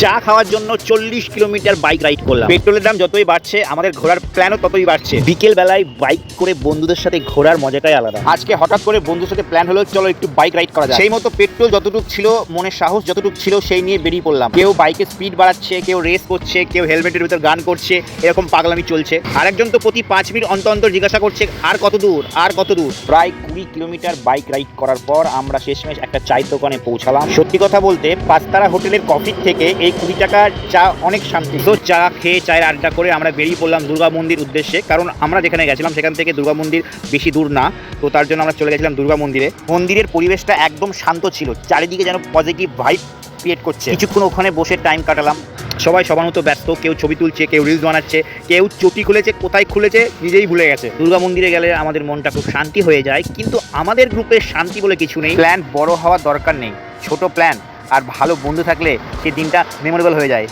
চা খাওয়ার জন্য 40 কিলোমিটার বাইক রাইড করলাম। পেট্রোলের দাম যতই বাড়ছে আমাদের ঘোরার প্ল্যানও ততই বাড়ছে। বিকেল বেলায় বাইক করে বন্ধুদের সাথে ঘোরার মজাটাই আলাদা। আজকে হঠাৎ করে বন্ধুদের সাথে প্ল্যান হলো চলো একটু বাইক রাইড করা যায়। সেই মতো পেট্রোল যতটুকু ছিল, মনের সাহস যতটুকু ছিল, সেই নিয়ে বেরিয়ে পড়লাম। কেউ বাইকের স্পিড বাড়াচ্ছে, কেউ রেস করছে, কেউ হেলমেটের ভিতর গান করছে, এরকম পাগলামি চলছে। আরেকজন তো প্রতি 5 মিনিট অন্তর অন্তর জিজ্ঞাসা করছে আর কত দূর, আর কত দূর। প্রায় 20 কিলোমিটার বাইক রাইড করার পর আমরা শেষমেশ একটা চায়ের দোকানে পৌঁছালাম। সত্যি কথা বলতে পাঁচতারা হোটেলের কফির থেকে এই 20 টাকার চা অনেক শান্তি। তো চা খেয়ে চায়ের আড্ডা করে আমরা বেরিয়ে পড়লাম দুর্গা মন্দির উদ্দেশ্যে। কারণ আমরা যেখানে গেছিলাম সেখান থেকে দুর্গা মন্দির বেশি দূর না, তো তার জন্য আমরা চলে গেছিলাম দুর্গা মন্দিরে। মন্দিরের পরিবেশটা একদম শান্ত ছিল, চারিদিকে যেন পজিটিভ ভাইব ক্রিয়েট করছে। কিছুক্ষণ ওখানে বসে টাইম কাটালাম। সবাই সবার মতো ব্যস্ত, কেউ ছবি তুলছে, কেউ রিলস বানাচ্ছে, কেউ চটি খুলেছে, কোথায় খুলেছে নিজেই ভুলে গেছে। দুর্গা মন্দিরে গেলে আমাদের মনটা খুব শান্তি হয়ে যায়, কিন্তু আমাদের গ্রুপে শান্তি বলে কিছু নেই। প্ল্যান বড় হওয়ার দরকার নেই, ছোট প্ল্যান আর ভালো বন্ধু থাকলে সেই দিনটা মেমোরেবল হয়ে যায়।